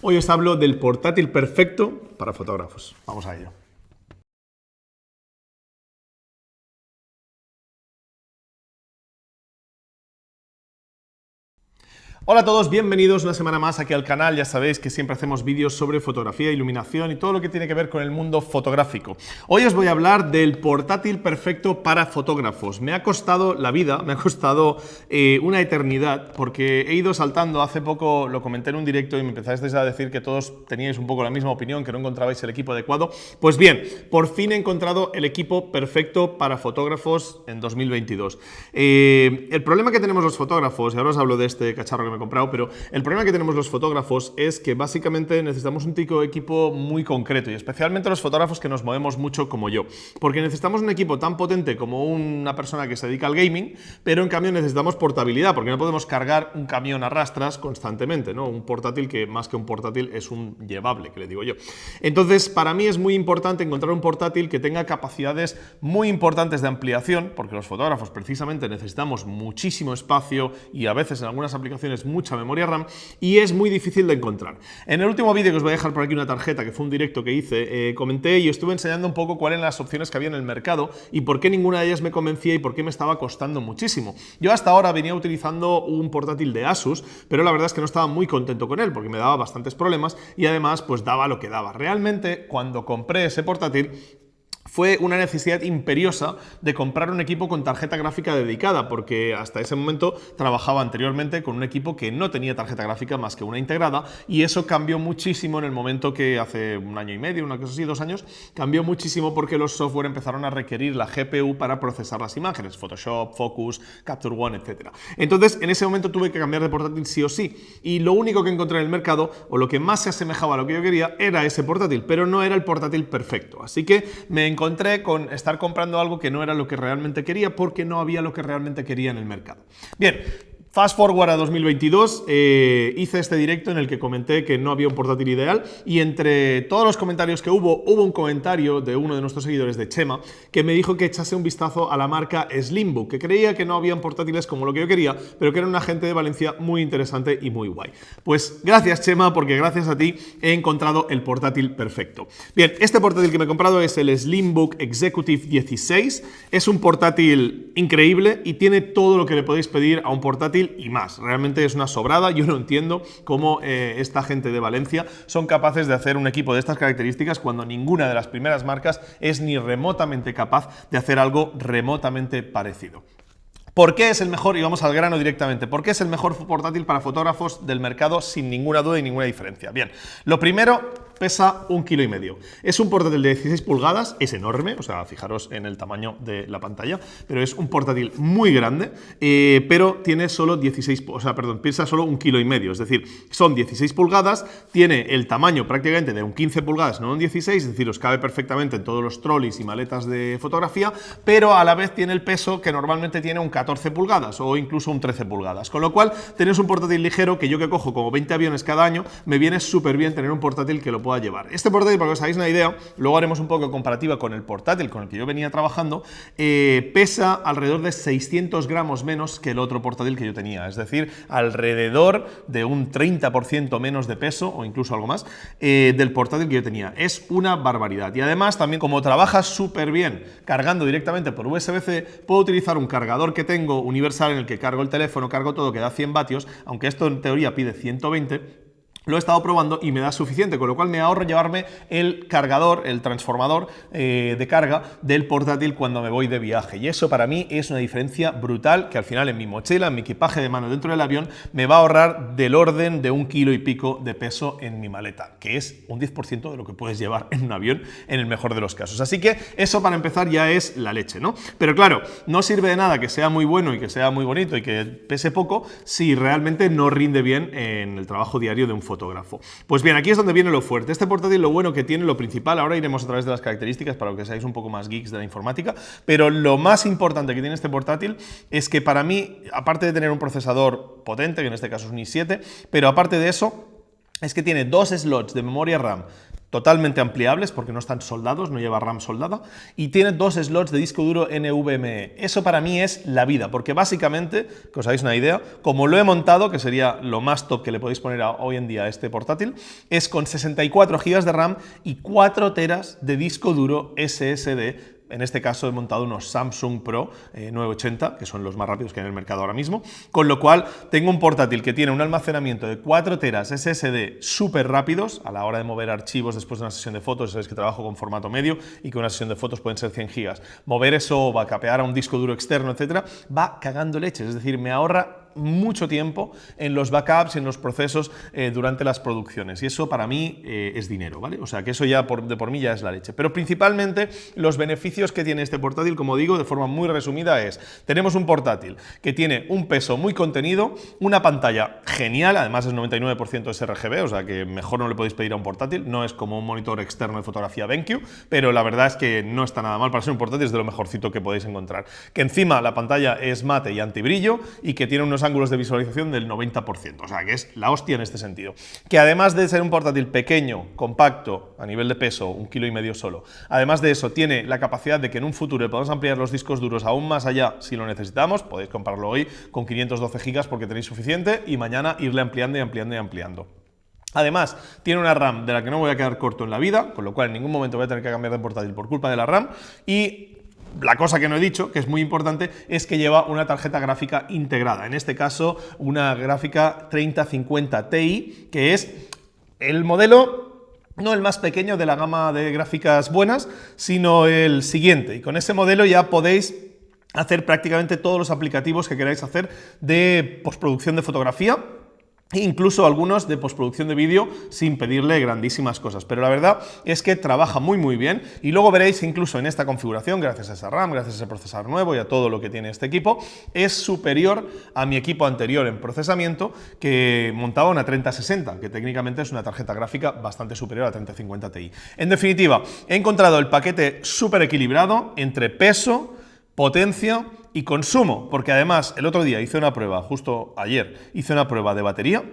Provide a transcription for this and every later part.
Hoy os hablo del portátil perfecto para fotógrafos. Vamos a ello. Hola a todos, bienvenidos una semana más aquí al canal. Ya sabéis que siempre hacemos vídeos sobre fotografía, iluminación y todo lo que tiene que ver con el mundo fotográfico. Hoy os voy a hablar del portátil perfecto para fotógrafos. Me ha costado la vida, me ha costado una eternidad, porque he ido saltando. Hace poco lo comenté en un directo y me empezasteis a decir que todos teníais un poco la misma opinión, que no encontrabais el equipo adecuado. Pues bien, por fin he encontrado el equipo perfecto para fotógrafos en 2022. El problema que tenemos los fotógrafos, y ahora os hablo de este cacharro que me he comprado, pero el problema que tenemos los fotógrafos es que básicamente necesitamos un tipo de equipo muy concreto, y especialmente los fotógrafos que nos movemos mucho como yo, porque necesitamos un equipo tan potente como una persona que se dedica al gaming, pero en cambio necesitamos portabilidad, porque no podemos cargar un camión a rastras constantemente, ¿no? Un portátil que más que un portátil es un llevable, que le digo yo. Entonces, para mí es muy importante encontrar un portátil que tenga capacidades muy importantes de ampliación, porque los fotógrafos precisamente necesitamos muchísimo espacio y a veces en algunas aplicaciones mucha memoria RAM, y es muy difícil de encontrar. En el último vídeo, que os voy a dejar por aquí una tarjeta, que fue un directo que hice, comenté y estuve enseñando un poco cuáles eran las opciones que había en el mercado y por qué ninguna de ellas me convencía y por qué me estaba costando muchísimo. Yo hasta ahora venía utilizando un portátil de Asus, pero la verdad es que no estaba muy contento con él porque me daba bastantes problemas y además pues daba lo que daba. Realmente, cuando compré ese portátil, fue una necesidad imperiosa de comprar un equipo con tarjeta gráfica dedicada, porque hasta ese momento trabajaba anteriormente con un equipo que no tenía tarjeta gráfica más que una integrada, y eso cambió muchísimo en el momento que hace un año y medio, una cosa así, 2 años, cambió muchísimo porque los software empezaron a requerir la GPU para procesar las imágenes, Photoshop, Focus, Capture One, etc. Entonces, en ese momento tuve que cambiar de portátil sí o sí, y lo único que encontré en el mercado, o lo que más se asemejaba a lo que yo quería, era ese portátil, pero no era el portátil perfecto. Así que me encontré con estar comprando algo que no era lo que realmente quería, porque no había lo que realmente quería en el mercado. Bien. Fast forward a 2022, hice este directo en el que comenté que no había un portátil ideal, y entre todos los comentarios que hubo un comentario de uno de nuestros seguidores, de Chema, que me dijo que echase un vistazo a la marca Slimbook, que creía que no habían portátiles como lo que yo quería, pero que era una gente de Valencia muy interesante y muy guay. Pues gracias, Chema, porque gracias a ti he encontrado el portátil perfecto. Bien, este portátil que me he comprado es el Slimbook Executive 16, es un portátil increíble y tiene todo lo que le podéis pedir a un portátil y más. Realmente es una sobrada. Yo no entiendo cómo esta gente de Valencia son capaces de hacer un equipo de estas características cuando ninguna de las primeras marcas es ni remotamente capaz de hacer algo remotamente parecido. ¿Por qué es el mejor? Y vamos al grano directamente. ¿Por qué es el mejor portátil para fotógrafos del mercado sin ninguna duda y ninguna diferencia? Bien, lo primero, pesa 1,5 kg. Es un portátil de 16 pulgadas, es enorme, o sea, fijaros en el tamaño de la pantalla, pero es un portátil muy grande, pero tiene solo 16, o sea, perdón, pesa solo 1,5 kg, es decir, son 16 pulgadas, tiene el tamaño prácticamente de un 15 pulgadas, no un 16, es decir, os cabe perfectamente en todos los trolleys y maletas de fotografía, pero a la vez tiene el peso que normalmente tiene un 14 pulgadas o incluso un 13 pulgadas, con lo cual tenéis un portátil ligero que yo, que cojo como 20 aviones cada año, me viene súper bien tener un portátil que lo pueda llevar. Este portátil, para que os hagáis una idea, luego haremos un poco de comparativa con el portátil con el que yo venía trabajando, pesa alrededor de 600 gramos menos que el otro portátil que yo tenía, es decir, alrededor de un 30% menos de peso o incluso algo más del portátil que yo tenía. Es una barbaridad, y además también, como trabaja súper bien cargando directamente por USB-C, puedo utilizar un cargador que tengo universal en el que cargo el teléfono, cargo todo, que da 100 vatios, aunque esto en teoría pide 120. Lo he estado probando y me da suficiente, con lo cual me ahorro llevarme el cargador, el transformador de carga del portátil cuando me voy de viaje. Y eso para mí es una diferencia brutal, que al final en mi mochila, en mi equipaje de mano dentro del avión, me va a ahorrar del orden de 1,5 kg de peso en mi maleta, que es un 10% de lo que puedes llevar en un avión en el mejor de los casos. Así que eso, para empezar, ya es la leche, ¿no? Pero claro, no sirve de nada que sea muy bueno y que sea muy bonito y que pese poco si realmente no rinde bien en el trabajo diario de un fotógrafo. Pues bien, aquí es donde viene lo fuerte. Este portátil, lo bueno que tiene, lo principal, ahora iremos a través de las características para que seáis un poco más geeks de la informática, pero lo más importante que tiene este portátil es que, para mí, aparte de tener un procesador potente, que en este caso es un i7, pero aparte de eso, es que tiene 2 slots de memoria RAM totalmente ampliables porque no están soldados, no lleva RAM soldada, y tiene 2 slots de disco duro NVMe. Eso para mí es la vida, porque básicamente, que os hagáis una idea, como lo he montado, que sería lo más top que le podéis poner hoy en día a este portátil, es con 64 GB de RAM y 4 teras de disco duro SSD. En este caso he montado unos Samsung Pro 980, que son los más rápidos que hay en el mercado ahora mismo, con lo cual tengo un portátil que tiene un almacenamiento de 4 teras SSD súper rápidos a la hora de mover archivos después de una sesión de fotos. Sabéis que trabajo con formato medio y que una sesión de fotos pueden ser 100 gigas. Mover eso, backupear a un disco duro externo, etcétera, va cagando leches, es decir, me ahorra mucho tiempo en los backups y en los procesos durante las producciones, y eso para mí es dinero, ¿vale? O sea que eso ya por mí ya es la leche. Pero principalmente los beneficios que tiene este portátil, como digo, de forma muy resumida es: tenemos un portátil que tiene un peso muy contenido, una pantalla genial, además es 99% sRGB, o sea que mejor no le podéis pedir a un portátil, no es como un monitor externo de fotografía BenQ, pero la verdad es que no está nada mal para ser un portátil, es de lo mejorcito que podéis encontrar. Que encima la pantalla es mate y antibrillo y que tiene unos ángulos de visualización del 90%, o sea que es la hostia en este sentido. Que además de ser un portátil pequeño, compacto, a nivel de peso, 1,5 kilos solo, además de eso tiene la capacidad de que en un futuro podamos ampliar los discos duros aún más allá si lo necesitamos. Podéis comprarlo hoy con 512 gigas porque tenéis suficiente y mañana irle ampliando y ampliando y ampliando. Además, tiene una RAM de la que no voy a quedar corto en la vida, con lo cual en ningún momento voy a tener que cambiar de portátil por culpa de la RAM. Y la cosa que no he dicho, que es muy importante, es que lleva una tarjeta gráfica integrada. En este caso, una gráfica 3050 Ti, que es el modelo, no el más pequeño de la gama de gráficas buenas, sino el siguiente. Y con ese modelo ya podéis hacer prácticamente todos los aplicativos que queráis hacer de postproducción de fotografía, incluso algunos de postproducción de vídeo, sin pedirle grandísimas cosas. Pero la verdad es que trabaja muy bien, y luego veréis incluso en esta configuración, gracias a esa RAM, gracias a ese procesador nuevo y a todo lo que tiene este equipo, es superior a mi equipo anterior en procesamiento, que montaba una 3060, que técnicamente es una tarjeta gráfica bastante superior a la 3050 Ti. En definitiva, he encontrado el paquete súper equilibrado entre peso, potencia y consumo, porque además el otro día hice una prueba, justo ayer hice una prueba de batería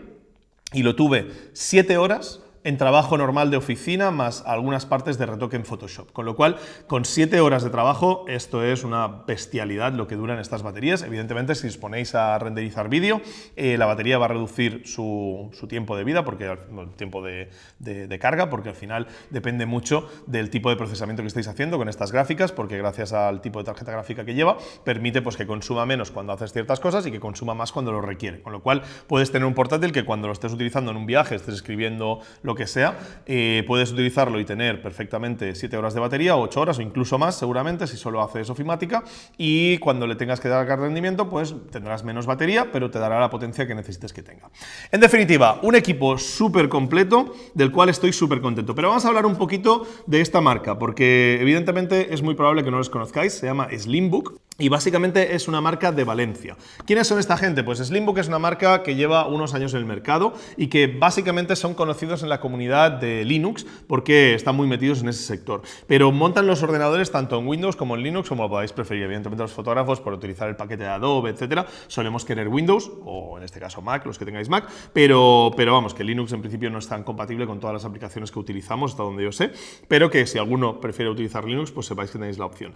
y lo tuve 7 horas en trabajo normal de oficina más algunas partes de retoque en Photoshop, con lo cual con 7 horas de trabajo esto es una bestialidad lo que duran estas baterías. Evidentemente, si os ponéis a renderizar vídeo, la batería va a reducir su tiempo de vida, porque el tiempo de carga, porque al final depende mucho del tipo de procesamiento que estéis haciendo con estas gráficas, porque gracias al tipo de tarjeta gráfica que lleva, permite pues que consuma menos cuando haces ciertas cosas y que consuma más cuando lo requiere, con lo cual puedes tener un portátil que cuando lo estés utilizando en un viaje, estés escribiendo lo que sea, puedes utilizarlo y tener perfectamente 7 horas de batería, 8 horas o incluso más seguramente si solo haces ofimática, y cuando le tengas que dar rendimiento pues tendrás menos batería, pero te dará la potencia que necesites que tenga. En definitiva, un equipo súper completo del cual estoy súper contento. Pero vamos a hablar un poquito de esta marca, porque evidentemente es muy probable que no los conozcáis. Se llama Slimbook y básicamente es una marca de Valencia. ¿Quiénes son esta gente? Pues Slimbook es una marca que lleva unos años en el mercado y que básicamente son conocidos en la comunidad de Linux porque están muy metidos en ese sector. Pero montan los ordenadores tanto en Windows como en Linux, como lo podáis preferir. Evidentemente los fotógrafos, por utilizar el paquete de Adobe, etcétera, solemos querer Windows, o en este caso Mac, los que tengáis Mac, pero vamos, que Linux en principio no es tan compatible con todas las aplicaciones que utilizamos, hasta donde yo sé, pero que si alguno prefiere utilizar Linux, pues sepáis que tenéis la opción.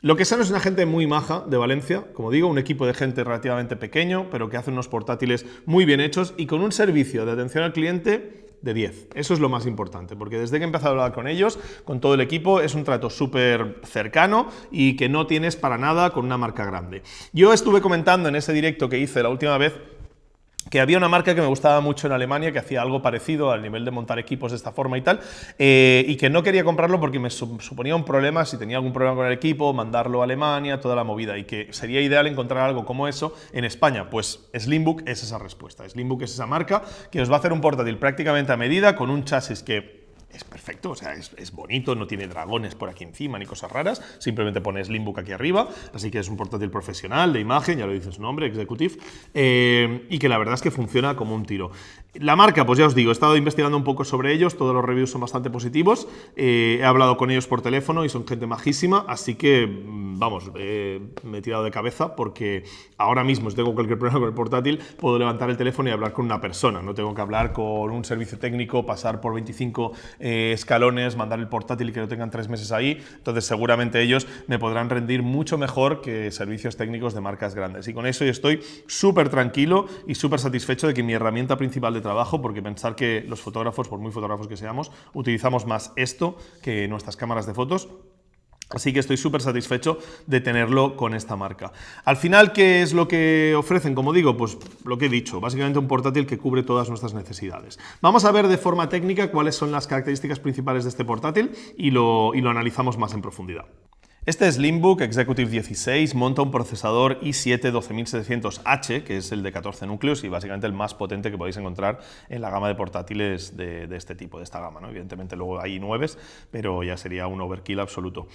Lo que son es una gente muy maja de Valencia, como digo, un equipo de gente relativamente pequeño, pero que hace unos portátiles muy bien hechos y con un servicio de atención al cliente de 10. Eso es lo más importante, porque desde que he empezado a hablar con ellos, con todo el equipo, es un trato súper cercano y que no tienes para nada con una marca grande. Yo estuve comentando en ese directo que hice la última vez que había una marca que me gustaba mucho en Alemania, que hacía algo parecido al nivel de montar equipos de esta forma y tal, y que no quería comprarlo porque me suponía un problema, si tenía algún problema con el equipo, mandarlo a Alemania, toda la movida, y que sería ideal encontrar algo como eso en España. Pues Slimbook es esa respuesta. Slimbook es esa marca que os va a hacer un portátil prácticamente a medida, con un chasis que es perfecto, o sea, es bonito, no tiene dragones por aquí encima ni cosas raras, simplemente pone Slimbook aquí arriba, así que es un portátil profesional de imagen, ya lo dice su nombre, Executive, y que la verdad es que funciona como un tiro. La marca, pues ya os digo, he estado investigando un poco sobre ellos, todos los reviews son bastante positivos, he hablado con ellos por teléfono y son gente majísima, así que, vamos, me he tirado de cabeza porque ahora mismo, si tengo cualquier problema con el portátil, puedo levantar el teléfono y hablar con una persona, no tengo que hablar con un servicio técnico, pasar por 25 escalones, mandar el portátil y que lo tengan 3 meses ahí. Entonces seguramente ellos me podrán rendir mucho mejor que servicios técnicos de marcas grandes. Y con eso yo estoy súper tranquilo y súper satisfecho de que mi herramienta principal de trabajo, porque pensar que los fotógrafos, por muy fotógrafos que seamos, utilizamos más esto que nuestras cámaras de fotos. Así que estoy súper satisfecho de tenerlo con esta marca. Al final, ¿qué es lo que ofrecen? Como digo, pues lo que he dicho, básicamente un portátil que cubre todas nuestras necesidades. Vamos a ver de forma técnica cuáles son las características principales de este portátil y lo analizamos más en profundidad. Este Slimbook Executive 16 monta un procesador i7 12700H, que es el de 14 núcleos y básicamente el más potente que podéis encontrar en la gama de portátiles de este tipo, de esta gama, ¿no? Evidentemente luego hay i9s, pero ya sería un overkill absoluto.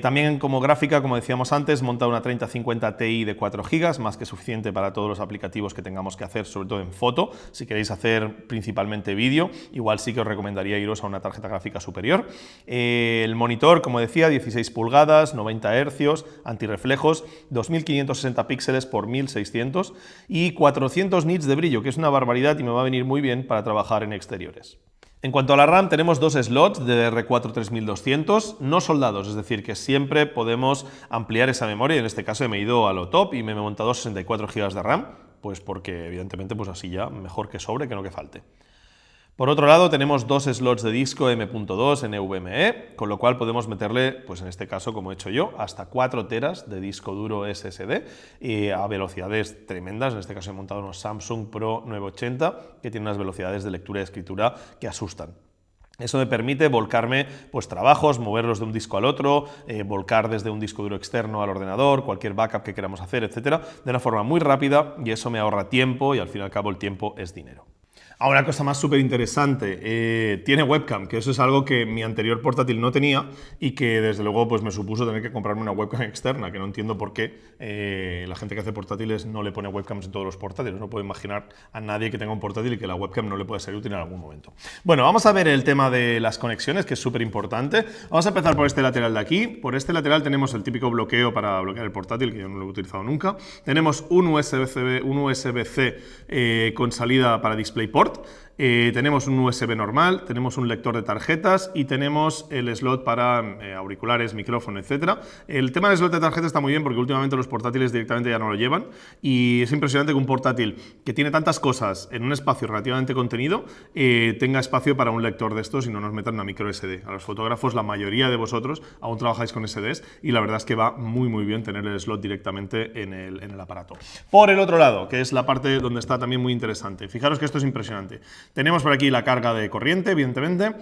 También como gráfica, como decíamos antes, monta una 3050 Ti de 4 GB, más que suficiente para todos los aplicativos que tengamos que hacer, sobre todo en foto. Si queréis hacer principalmente vídeo, igual sí que os recomendaría iros a una tarjeta gráfica superior. El monitor, como decía, 16 pulgadas, 90 Hz, antirreflejos, 2560 píxeles por 1600 y 400 nits de brillo, que es una barbaridad y me va a venir muy bien para trabajar en exteriores. En cuanto a la RAM, tenemos 2 slots de DDR4 3200, no soldados, es decir, que siempre podemos ampliar esa memoria. En este caso me he ido a lo top y me he montado 64 GB de RAM, pues porque evidentemente pues así ya mejor que sobre que no que falte. Por otro lado, tenemos 2 slots de disco M.2 NVMe, con lo cual podemos meterle, pues en este caso, como he hecho yo, hasta 4 teras de disco duro SSD a velocidades tremendas. En este caso he montado unos Samsung Pro 980 que tienen unas velocidades de lectura y escritura que asustan. Eso me permite volcarme pues, trabajos, moverlos de un disco al otro, volcar desde un disco duro externo al ordenador, cualquier backup que queramos hacer, etcétera, de una forma muy rápida y eso me ahorra tiempo y al fin y al cabo el tiempo es dinero. Ahora, una cosa más súper interesante, tiene webcam, que eso es algo que mi anterior portátil no tenía y que desde luego pues, me supuso tener que comprarme una webcam externa, que no entiendo por qué la gente que hace portátiles no le pone webcams en todos los portátiles. No puedo imaginar a nadie que tenga un portátil y que la webcam no le pueda ser útil en algún momento. Bueno, vamos a ver el tema de las conexiones, que es súper importante. Vamos a empezar por este lateral de aquí. Por este lateral tenemos el típico bloqueo para bloquear el portátil, que yo no lo he utilizado nunca. Tenemos un USB-C con salida para DisplayPort. Tenemos un USB normal, tenemos un lector de tarjetas y tenemos el slot para auriculares, micrófono, etc. El tema del slot de tarjetas está muy bien porque últimamente los portátiles directamente ya no lo llevan y es impresionante que un portátil que tiene tantas cosas en un espacio relativamente contenido tenga espacio para un lector de estos y no nos metan una micro SD. A los fotógrafos, la mayoría de vosotros aún trabajáis con SDs y la verdad es que va muy bien tener el slot directamente en el aparato. Por el otro lado, que es la parte donde está también muy interesante, fijaros que esto es impresionante. Tenemos por aquí la carga de corriente, evidentemente,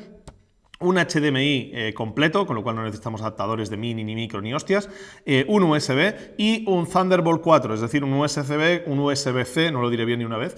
un HDMI completo, con lo cual no necesitamos adaptadores de mini, ni micro, ni hostias, un USB y un Thunderbolt 4, es decir, un USB-C, no lo diré bien ni una vez,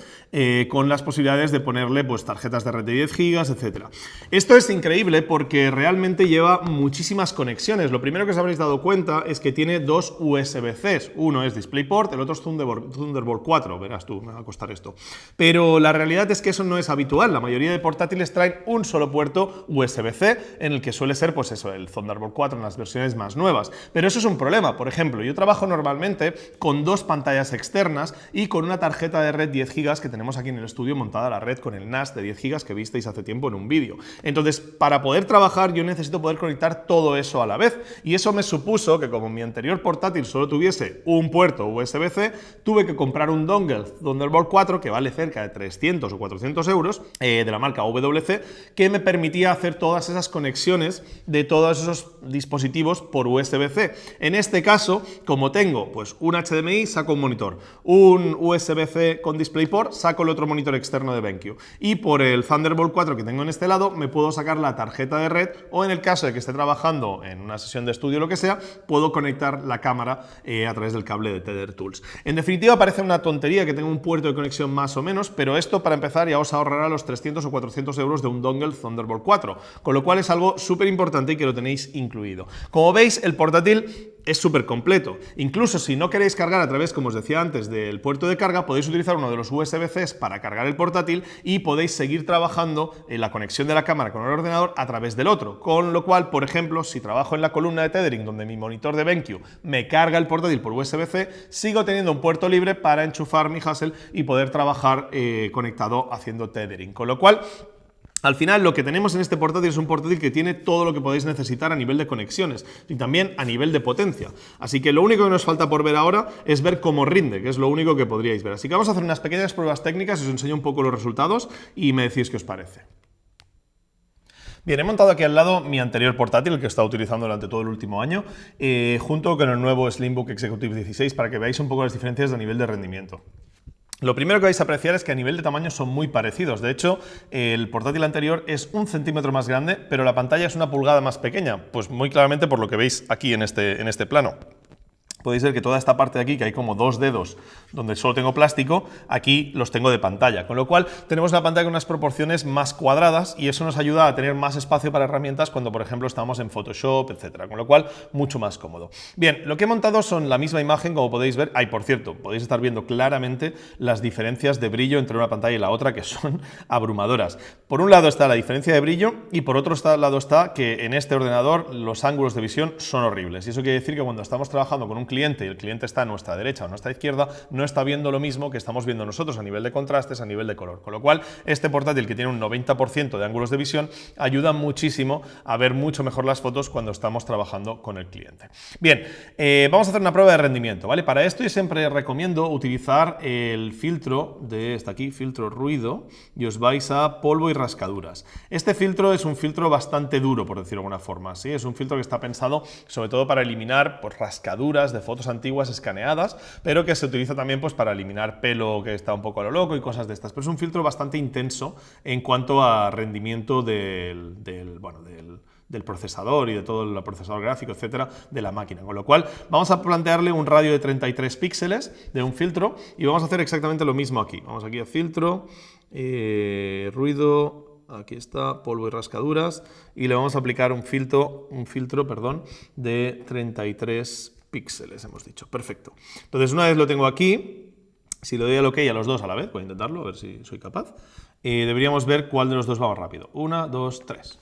con las posibilidades de ponerle pues, tarjetas de red de 10 GB, etc. Esto es increíble porque realmente lleva muchísimas conexiones. Lo primero que os habréis dado cuenta es que tiene 2 USB-Cs. Uno es DisplayPort, el otro es Thunderbolt 4. Verás tú, me va a costar esto. Pero la realidad es que eso no es habitual. La mayoría de portátiles traen un solo puerto USB-C, en el que suele ser pues eso, el Thunderbolt 4 en las versiones más nuevas. Pero eso es un problema. Por ejemplo, yo trabajo normalmente con 2 pantallas externas y con una tarjeta de red 10 GB que tenemos aquí en el estudio montada a la red con el NAS de 10 GB que visteis hace tiempo en un vídeo. Entonces, para poder trabajar yo necesito poder conectar todo eso a la vez y eso me supuso que como mi anterior portátil solo tuviese un puerto USB-C, tuve que comprar un dongle Thunderbolt 4 que vale cerca de 300 o 400 euros de la marca WC que me permitía hacer todas esas conexiones de todos esos dispositivos por USB-C. En este caso, como tengo pues un HDMI, saco un monitor, un USB-C con DisplayPort, saco el otro monitor externo de BenQ y por el Thunderbolt 4 que tengo en este lado me puedo sacar la tarjeta de red o en el caso de que esté trabajando en una sesión de estudio o lo que sea, puedo conectar la cámara a través del cable de Tether Tools. En definitiva, parece una tontería que tenga un puerto de conexión más o menos, pero esto para empezar ya os ahorrará los 300 o 400 euros de un dongle Thunderbolt 4, con lo cual es algo súper importante y que lo tenéis incluido. Como veis, el portátil es súper completo. Incluso si no queréis cargar a través, como os decía antes, del puerto de carga, podéis utilizar uno de los USB-Cs para cargar el portátil y podéis seguir trabajando en la conexión de la cámara con el ordenador a través del otro. Con lo cual, por ejemplo, si trabajo en la columna de tethering donde mi monitor de BenQ me carga el portátil por USB-C, sigo teniendo un puerto libre para enchufar mi Hassel y poder trabajar conectado haciendo tethering. Con lo cual, Al final, lo que tenemos en este portátil es un portátil que tiene todo lo que podéis necesitar a nivel de conexiones y también a nivel de potencia. Así que lo único que nos falta por ver ahora es ver cómo rinde, que es lo único que podríais ver. Así que vamos a hacer unas pequeñas pruebas técnicas, os enseño un poco los resultados y me decís qué os parece. Bien, he montado aquí al lado mi anterior portátil, el que he estado utilizando durante todo el último año, junto con el nuevo Slimbook Executive 16 para que veáis un poco las diferencias de nivel de rendimiento. Lo primero que vais a apreciar es que a nivel de tamaño son muy parecidos. De hecho, el portátil anterior es 1 centímetro más grande, pero la pantalla es 1 pulgada más pequeña. Pues muy claramente por lo que veis aquí en este plano. Podéis ver que toda esta parte de aquí, que hay como 2 dedos donde solo tengo plástico, aquí los tengo de pantalla. Con lo cual tenemos una pantalla con unas proporciones más cuadradas y eso nos ayuda a tener más espacio para herramientas cuando, por ejemplo, estamos en Photoshop, etcétera. Con lo cual, mucho más cómodo. Bien, lo que he montado son la misma imagen, como podéis ver. Por cierto, podéis estar viendo claramente las diferencias de brillo entre una pantalla y la otra, que son abrumadoras. Por un lado está la diferencia de brillo y por otro lado está que en este ordenador los ángulos de visión son horribles. Y eso quiere decir que cuando estamos trabajando con un cliente y el cliente está a nuestra derecha o a nuestra izquierda, no está viendo lo mismo que estamos viendo nosotros a nivel de contrastes, a nivel de color. Con lo cual, este portátil, que tiene un 90% de ángulos de visión, ayuda muchísimo a ver mucho mejor las fotos cuando estamos trabajando con el cliente. Bien, vamos a hacer una prueba de rendimiento, ¿vale? Para esto yo siempre recomiendo utilizar el filtro de aquí, filtro ruido, y os vais a polvo y rascaduras. Este filtro es un filtro bastante duro, por decirlo de alguna forma, ¿sí? Es un filtro que está pensado sobre todo para eliminar pues, rascaduras de fotos antiguas escaneadas, pero que se utiliza también pues, para eliminar pelo que está un poco a lo loco y cosas de estas. Pero es un filtro bastante intenso en cuanto a rendimiento del procesador y de todo el procesador gráfico, etcétera, de la máquina. Con lo cual, vamos a plantearle un radio de 33 píxeles de un filtro y vamos a hacer exactamente lo mismo aquí. Vamos aquí a filtro, ruido, aquí está, polvo y rascaduras, y le vamos a aplicar un filtro, de 33 píxeles, hemos dicho. Perfecto. Entonces, una vez lo tengo aquí, si le doy al OK a los dos a la vez, voy a intentarlo, a ver si soy capaz, deberíamos ver cuál de los dos va más rápido. 1, 2, 3.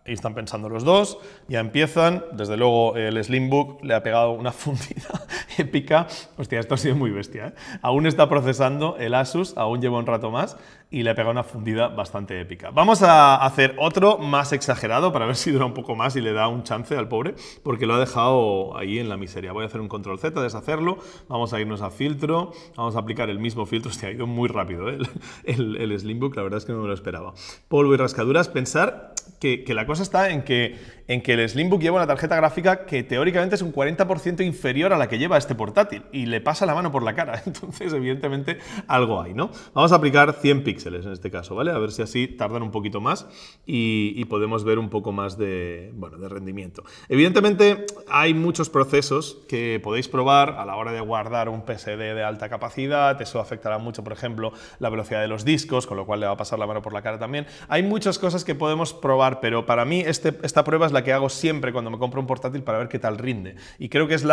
Ahí están pensando los dos, ya empiezan. Desde luego el Slimbook le ha pegado una fundida épica. Hostia, esto ha sido muy bestia, ¿eh? Aún está procesando el Asus, aún lleva un rato más y le ha pegado una fundida bastante épica. Vamos a hacer otro más exagerado para ver si dura un poco más y le da un chance al pobre, porque lo ha dejado ahí en la miseria. Voy a hacer un control Z, deshacerlo, vamos a irnos a filtro, vamos a aplicar el mismo filtro. Hostia, ha ido muy rápido, ¿eh? el Slimbook, la verdad es que no me lo esperaba. Polvo y rascaduras, pensar que la cosa está en que el Slimbook lleva una tarjeta gráfica que teóricamente es un 40% inferior a la que lleva este portátil y le pasa la mano por la cara. Entonces, evidentemente, algo hay, ¿no? Vamos a aplicar 100 píxeles en este caso, ¿vale? A ver si así tardan un poquito más y podemos ver un poco más de rendimiento. Evidentemente, hay muchos procesos que podéis probar a la hora de guardar un PSD de alta capacidad. Eso afectará mucho, por ejemplo, la velocidad de los discos, con lo cual le va a pasar la mano por la cara también. Hay muchas cosas que podemos probar, pero para mí esta prueba es la que hago siempre cuando me compro un portátil para ver qué tal rinde. Y creo que es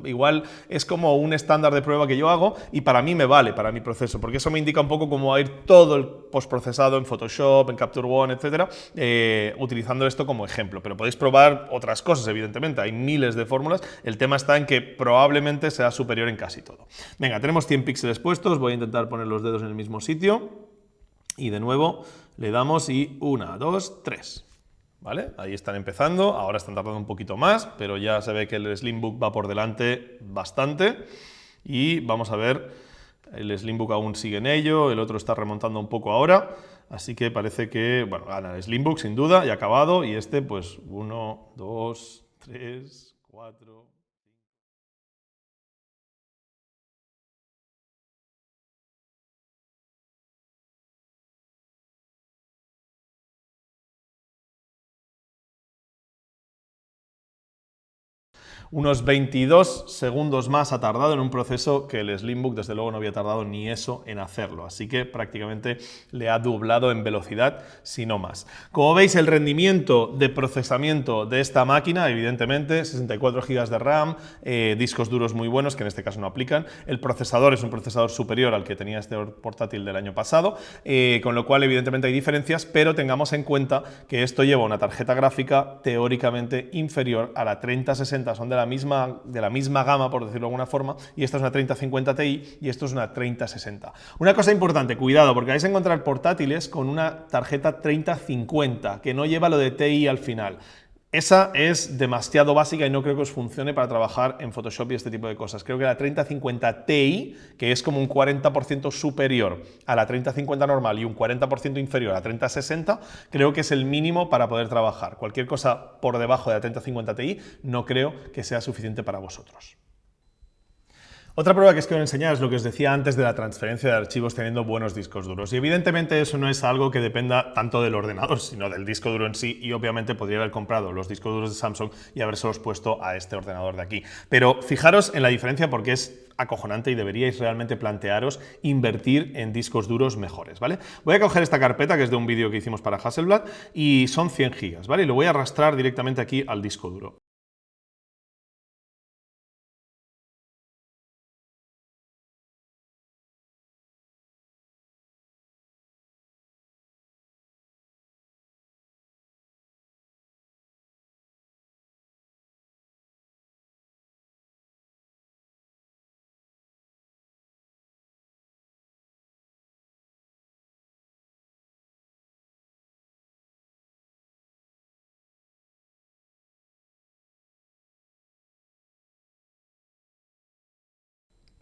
igual es como un estándar de prueba que yo hago y para mí me vale, para mi proceso, porque eso me indica un poco cómo va a ir todo el postprocesado en Photoshop, en Capture One, etcétera, utilizando esto como ejemplo. Pero podéis probar otras cosas, evidentemente, hay miles de fórmulas. El tema está en que probablemente sea superior en casi todo. Venga, tenemos 100 píxeles puestos, voy a intentar poner los dedos en el mismo sitio y de nuevo le damos y 1, 2, 3. ¿Vale? Ahí están empezando, ahora están tardando un poquito más, pero ya se ve que el Slimbook va por delante bastante y vamos a ver, el Slimbook aún sigue en ello, el otro está remontando un poco ahora, así que parece que, gana el Slimbook sin duda y ha acabado y este pues 1, 2, 3, 4... Unos 22 segundos más ha tardado en un proceso que el Slimbook desde luego no había tardado ni eso en hacerlo, así que prácticamente le ha doblado en velocidad, si no más. Como veis, el rendimiento de procesamiento de esta máquina, evidentemente, 64 GB de RAM, discos duros muy buenos, que en este caso no aplican, el procesador es un procesador superior al que tenía este portátil del año pasado, con lo cual evidentemente hay diferencias, pero tengamos en cuenta que esto lleva una tarjeta gráfica teóricamente inferior a la 3060, son de la de la misma gama, por decirlo de alguna forma, y esta es una 3050 Ti y esto es una 3060. Una cosa importante, cuidado, porque vais a encontrar portátiles con una tarjeta 3050 que no lleva lo de Ti al final. Esa es demasiado básica y no creo que os funcione para trabajar en Photoshop y este tipo de cosas. Creo que la 3050 Ti, que es como un 40% superior a la 3050 normal y un 40% inferior a la 3060, creo que es el mínimo para poder trabajar. Cualquier cosa por debajo de la 3050 Ti no creo que sea suficiente para vosotros. Otra prueba que os quiero enseñar es lo que os decía antes de la transferencia de archivos teniendo buenos discos duros. Y evidentemente eso no es algo que dependa tanto del ordenador, sino del disco duro en sí, y obviamente podría haber comprado los discos duros de Samsung y habérselos puesto a este ordenador de aquí. Pero fijaros en la diferencia porque es acojonante y deberíais realmente plantearos invertir en discos duros mejores, ¿vale? Voy a coger esta carpeta que es de un vídeo que hicimos para Hasselblad y son 100 gigas, ¿vale? Y lo voy a arrastrar directamente aquí al disco duro.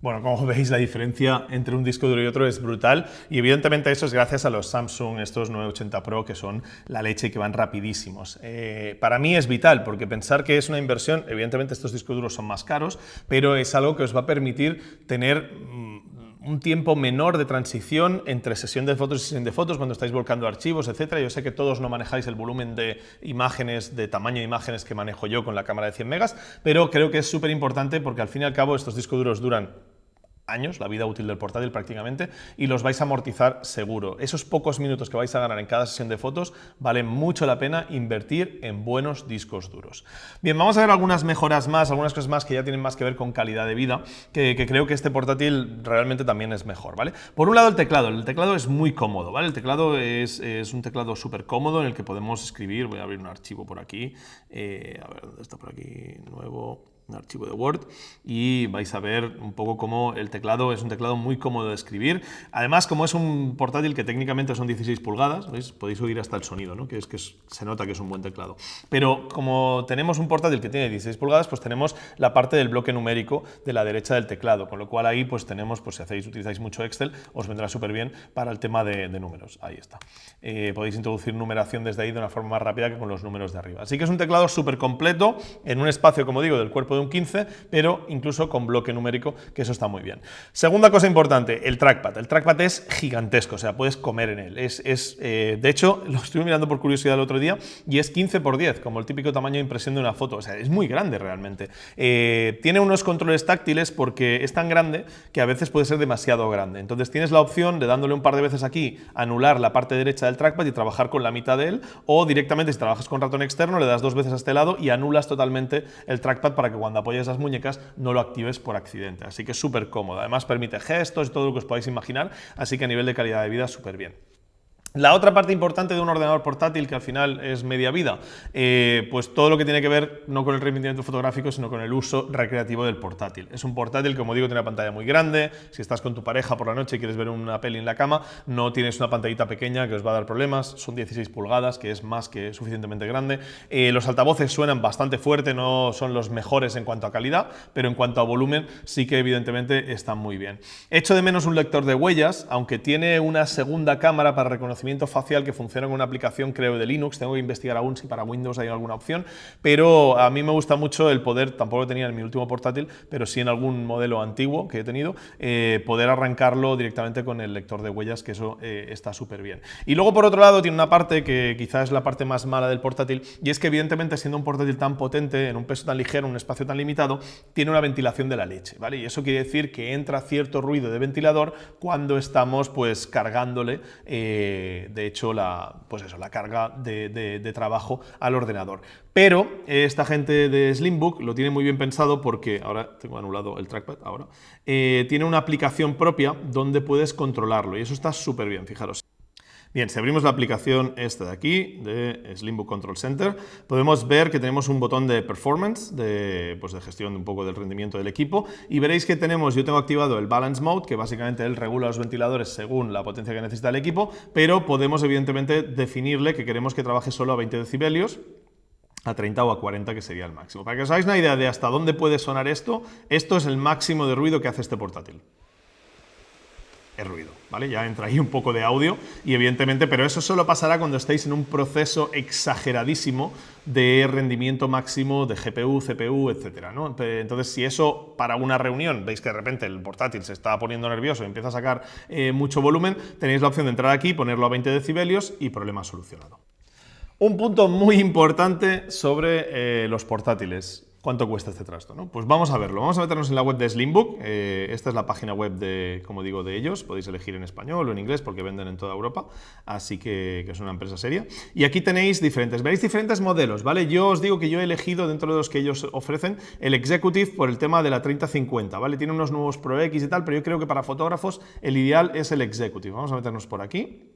Bueno, como veis, la diferencia entre un disco duro y otro es brutal y evidentemente eso es gracias a los Samsung, estos 980 Pro, que son la leche y que van rapidísimos. Para mí es vital porque pensar que es una inversión, evidentemente estos discos duros son más caros, pero es algo que os va a permitir tener un tiempo menor de transición entre sesión de fotos y sesión de fotos cuando estáis volcando archivos, etcétera. Yo sé que todos no manejáis el volumen de imágenes, de tamaño de imágenes que manejo yo con la cámara de 100 megas, pero creo que es súper importante porque al fin y al cabo estos discos duros duran años, la vida útil del portátil prácticamente, y los vais a amortizar seguro. Esos pocos minutos que vais a ganar en cada sesión de fotos vale mucho la pena invertir en buenos discos duros. Bien, vamos a ver algunas mejoras más, algunas cosas más que ya tienen más que ver con calidad de vida, que creo que este portátil realmente también es mejor, ¿vale? Por un lado el teclado es muy cómodo, ¿vale? El teclado es un teclado súper cómodo en el que podemos escribir, voy a abrir un archivo por aquí, a ver, ¿dónde está por aquí? Nuevo... un archivo de Word y vais a ver un poco cómo el teclado es un teclado muy cómodo de escribir. Además, como es un portátil que técnicamente son 16 pulgadas, ¿veis? Podéis oír hasta el sonido, ¿no? Se nota que es un buen teclado. Pero como tenemos un portátil que tiene 16 pulgadas, pues tenemos la parte del bloque numérico de la derecha del teclado, con lo cual ahí pues tenemos, pues si utilizáis mucho Excel, os vendrá súper bien para el tema de números. Ahí está. Podéis introducir numeración desde ahí de una forma más rápida que con los números de arriba. Así que es un teclado súper completo en un espacio, como digo, del cuerpo de un 15, pero incluso con bloque numérico, que eso está muy bien. Segunda cosa importante, el trackpad. El trackpad es gigantesco, o sea, puedes comer en él. De hecho, lo estuve mirando por curiosidad el otro día y es 15×10, como el típico tamaño de impresión de una foto. O sea, es muy grande realmente. Tiene unos controles táctiles porque es tan grande que a veces puede ser demasiado grande. Entonces tienes la opción de dándole un par de veces aquí, anular la parte derecha del trackpad y trabajar con la mitad de él, o directamente si trabajas con ratón externo le das 2 veces a este lado y anulas totalmente el trackpad para que cuando apoyes las muñecas no lo actives por accidente. Así que es súper cómodo. Además permite gestos y todo lo que os podáis imaginar, así que a nivel de calidad de vida súper bien. La otra parte importante de un ordenador portátil, que al final es media vida, pues todo lo que tiene que ver no con el rendimiento fotográfico, sino con el uso recreativo del portátil. Es un portátil, como digo, tiene una pantalla muy grande. Si estás con tu pareja por la noche y quieres ver una peli en la cama, no tienes una pantallita pequeña que os va a dar problemas. Son 16 pulgadas, que es más que suficientemente grande. Los altavoces suenan bastante fuerte, no son los mejores en cuanto a calidad, pero en cuanto a volumen sí que evidentemente están muy bien. Echo de menos un lector de huellas, aunque tiene una segunda cámara para reconocimiento facial que funciona con una aplicación, creo, de Linux. Tengo que investigar aún si para Windows hay alguna opción, pero a mí me gusta mucho el poder, tampoco lo tenía en mi último portátil, pero sí en algún modelo antiguo que he tenido, poder arrancarlo directamente con el lector de huellas, que eso está súper bien. Y luego, por otro lado, tiene una parte que quizás es la parte más mala del portátil, y es que evidentemente siendo un portátil tan potente, en un peso tan ligero, en un espacio tan limitado, tiene una ventilación de la leche, ¿vale? Y eso quiere decir que entra cierto ruido de ventilador cuando estamos pues cargándole de hecho la carga de trabajo al ordenador. Pero esta gente de Slimbook lo tiene muy bien pensado porque, ahora tengo anulado el trackpad, tiene una aplicación propia donde puedes controlarlo y eso está súper bien, fijaros. Bien, si abrimos la aplicación esta de aquí, de Slimbook Control Center, podemos ver que tenemos un botón de performance, de gestión un poco del rendimiento del equipo, y veréis que yo tengo activado el Balance Mode, que básicamente él regula los ventiladores según la potencia que necesita el equipo, pero podemos evidentemente definirle que queremos que trabaje solo a 20 decibelios, a 30 o a 40, que sería el máximo. Para que os hagáis una idea de hasta dónde puede sonar esto, esto es el máximo de ruido que hace este portátil. Es ruido, ¿vale? Ya entra ahí un poco de audio y evidentemente, pero eso solo pasará cuando estéis en un proceso exageradísimo de rendimiento máximo de GPU, CPU, etcétera, ¿no? Entonces, si eso para una reunión veis que de repente el portátil se está poniendo nervioso y empieza a sacar mucho volumen, tenéis la opción de entrar aquí, ponerlo a 20 decibelios y problema solucionado. Un punto muy importante sobre los portátiles. ¿Cuánto cuesta este trasto, ¿no? Pues vamos a verlo. Vamos a meternos en la web de Slimbook. Esta es la página web de, como digo, de ellos. Podéis elegir en español o en inglés porque venden en toda Europa. Así que es una empresa seria. Y aquí veréis diferentes modelos, ¿vale? Yo os digo que yo he elegido dentro de los que ellos ofrecen el Executive por el tema de la 3050, ¿vale? Tiene unos nuevos Pro X y tal, pero yo creo que para fotógrafos el ideal es el Executive. Vamos a meternos por aquí.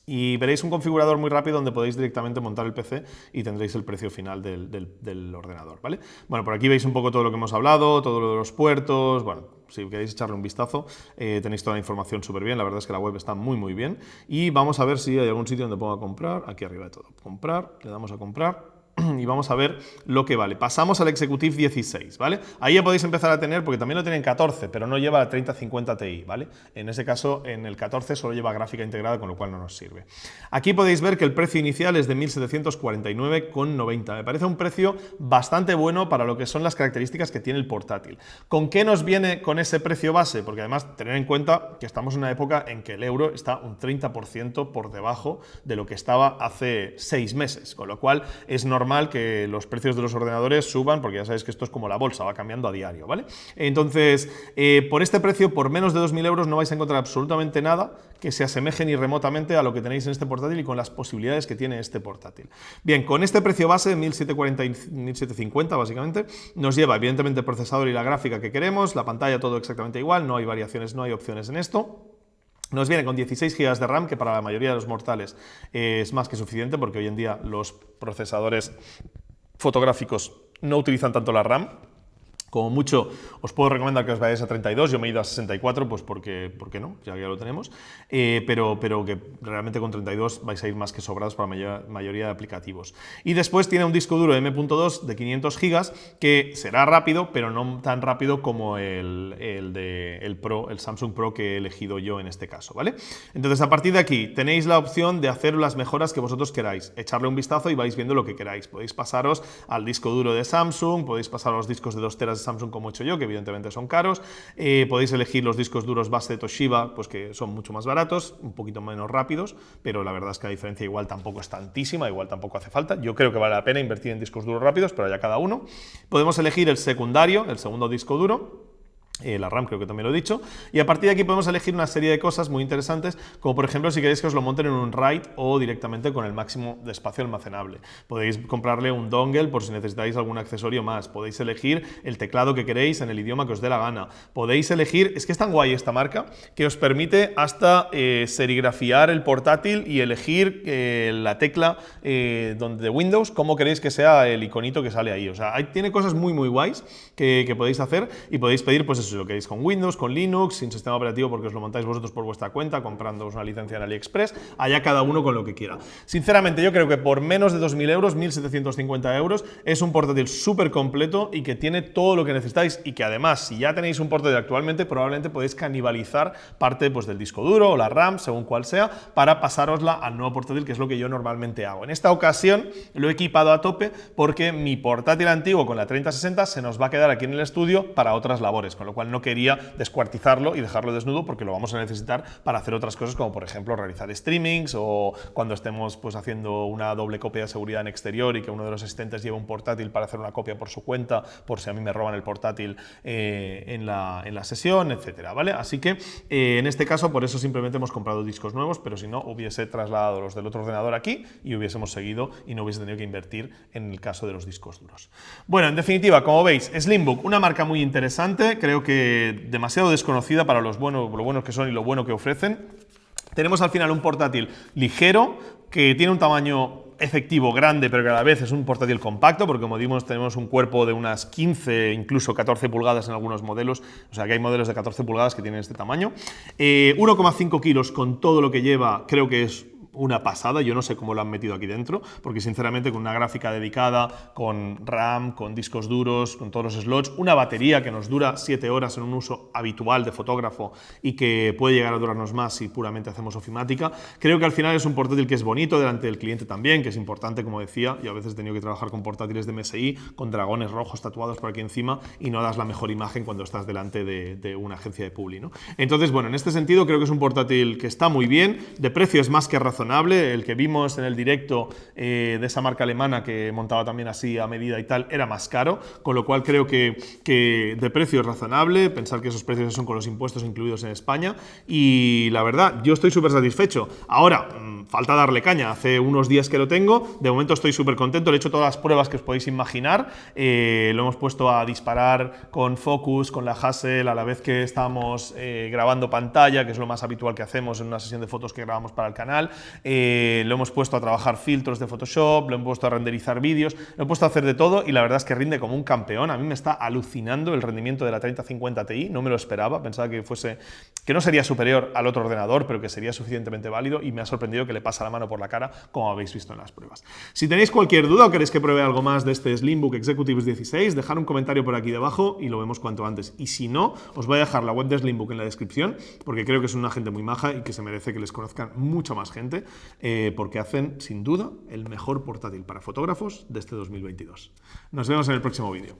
Y veréis un configurador muy rápido donde podéis directamente montar el PC y tendréis el precio final del ordenador, ¿vale? Bueno, por aquí veis un poco todo lo que hemos hablado, todo lo de los puertos, bueno, si queréis echarle un vistazo, tenéis toda la información súper bien, la verdad es que la web está muy muy bien. Y vamos a ver si hay algún sitio donde ponga comprar, aquí arriba de todo, comprar, le damos a comprar. Y vamos a ver lo que vale. Pasamos al Executive 16, ¿vale? Ahí ya podéis empezar a tener, porque también lo tienen 14, pero no lleva la 3050 Ti, ¿vale? En ese caso, en el 14 solo lleva gráfica integrada, con lo cual no nos sirve. Aquí podéis ver que el precio inicial es de 1.749,90. Me parece un precio bastante bueno para lo que son las características que tiene el portátil. ¿Con qué nos viene con ese precio base? Porque además, tener en cuenta que estamos en una época en que el euro está un 30% por debajo de lo que estaba hace 6 meses, con lo cual es normal que los precios de los ordenadores suban, porque ya sabéis que esto es como la bolsa, va cambiando a diario, ¿vale? Entonces, por este precio, por menos de 2.000 euros, no vais a encontrar absolutamente nada que se asemeje ni remotamente a lo que tenéis en este portátil y con las posibilidades que tiene este portátil. Bien, con este precio base de 1.740 y 1.750, básicamente, nos lleva evidentemente el procesador y la gráfica que queremos, la pantalla todo exactamente igual, no hay variaciones, no hay opciones en esto. Nos viene con 16 GB de RAM, que para la mayoría de los mortales es más que suficiente, porque hoy en día los procesadores fotográficos no utilizan tanto la RAM. Como mucho, os puedo recomendar que os vayáis a 32, yo me he ido a 64, pues porque no, ya lo tenemos, pero que realmente con 32 vais a ir más que sobrados para la mayoría de aplicativos. Y después tiene un disco duro M.2 de 500 GB, que será rápido, pero no tan rápido como el Samsung Pro que he elegido yo en este caso, ¿vale? Entonces, a partir de aquí, tenéis la opción de hacer las mejoras que vosotros queráis, echarle un vistazo y vais viendo lo que queráis. Podéis pasaros al disco duro de Samsung, podéis pasar a los discos de 2 teras de Samsung como he hecho yo, que evidentemente son caros. Podéis elegir los discos duros base de Toshiba, pues que son mucho más baratos, un poquito menos rápidos, pero la verdad es que la diferencia igual tampoco es tantísima, igual tampoco hace falta. Yo creo que vale la pena invertir en discos duros rápidos, pero ya cada uno. Podemos elegir el secundario, el segundo disco duro. La RAM creo que también lo he dicho, y a partir de aquí podemos elegir una serie de cosas muy interesantes, como por ejemplo si queréis que os lo monten en un RAID o directamente con el máximo de espacio almacenable. Podéis comprarle un dongle por si necesitáis algún accesorio más, podéis elegir el teclado que queréis en el idioma que os dé la gana, podéis elegir, es que es tan guay esta marca, que os permite hasta serigrafiar el portátil y elegir la tecla de Windows, cómo queréis que sea el iconito que sale ahí. O sea, tiene cosas muy muy guays que podéis hacer y podéis pedir pues eso, si lo queréis con Windows, con Linux, sin sistema operativo porque os lo montáis vosotros por vuestra cuenta, comprándoos una licencia en AliExpress, allá cada uno con lo que quiera. Sinceramente, yo creo que por menos de 2.000 euros, 1.750 euros, es un portátil súper completo y que tiene todo lo que necesitáis y que además, si ya tenéis un portátil actualmente, probablemente podéis canibalizar parte pues, del disco duro o la RAM, según cual sea, para pasárosla al nuevo portátil, que es lo que yo normalmente hago. En esta ocasión lo he equipado a tope porque mi portátil antiguo con la 3060 se nos va a quedar aquí en el estudio para otras labores, con lo cual no quería descuartizarlo y dejarlo desnudo porque lo vamos a necesitar para hacer otras cosas como por ejemplo realizar streamings o cuando estemos pues haciendo una doble copia de seguridad en exterior y que uno de los asistentes lleve un portátil para hacer una copia por su cuenta por si a mí me roban el portátil en la sesión, etcétera, ¿vale? Así que en este caso por eso simplemente hemos comprado discos nuevos, pero si no hubiese trasladado los del otro ordenador aquí y hubiésemos seguido y no hubiese tenido que invertir en el caso de los discos duros. Bueno, en definitiva, como veis, Slimbook, una marca muy interesante, creo que demasiado desconocida para lo buenos que son y lo bueno que ofrecen. Tenemos al final un portátil ligero, que tiene un tamaño efectivo grande, pero que a la vez es un portátil compacto, porque como dimos tenemos un cuerpo de unas 15, incluso 14 pulgadas en algunos modelos, o sea que hay modelos de 14 pulgadas que tienen este tamaño. 1,5 kilos con todo lo que lleva, creo que es una pasada. Yo no sé cómo lo han metido aquí dentro, porque sinceramente con una gráfica dedicada, con RAM, con discos duros, con todos los slots, una batería que nos dura 7 horas en un uso habitual de fotógrafo y que puede llegar a durarnos más si puramente hacemos ofimática. Creo que al final es un portátil que es bonito delante del cliente también, que es importante, como decía. Yo a veces he tenido que trabajar con portátiles de MSI, con dragones rojos tatuados por aquí encima, y no das la mejor imagen cuando estás delante de una agencia de publi, ¿no? Entonces, bueno, en este sentido creo que es un portátil que está muy bien, de precio es más que razonable. El que vimos en el directo de esa marca alemana que montaba también así a medida y tal, era más caro, con lo cual creo que de precio es razonable, pensar que esos precios son con los impuestos incluidos en España, y la verdad, yo estoy súper satisfecho. Ahora, falta darle caña, hace unos días que lo tengo, de momento estoy súper contento, le he hecho todas las pruebas que os podéis imaginar, lo hemos puesto a disparar con focus, con la Hassel, a la vez que estamos grabando pantalla, que es lo más habitual que hacemos en una sesión de fotos que grabamos para el canal. Lo hemos puesto a trabajar filtros de Photoshop, lo hemos puesto a renderizar vídeos, lo he puesto a hacer de todo y la verdad es que rinde como un campeón. A mí me está alucinando el rendimiento de la 3050 Ti, no me lo esperaba, pensaba que no sería superior al otro ordenador, pero que sería suficientemente válido, y me ha sorprendido que le pasa la mano por la cara, como habéis visto en las pruebas. Si tenéis cualquier duda o queréis que pruebe algo más de este Slimbook Executives 16, dejad un comentario por aquí debajo y lo vemos cuanto antes. Y si no, os voy a dejar la web de Slimbook en la descripción, porque creo que es una gente muy maja y que se merece que les conozcan mucho más gente, porque hacen, sin duda, el mejor portátil para fotógrafos de este 2022. Nos vemos en el próximo vídeo.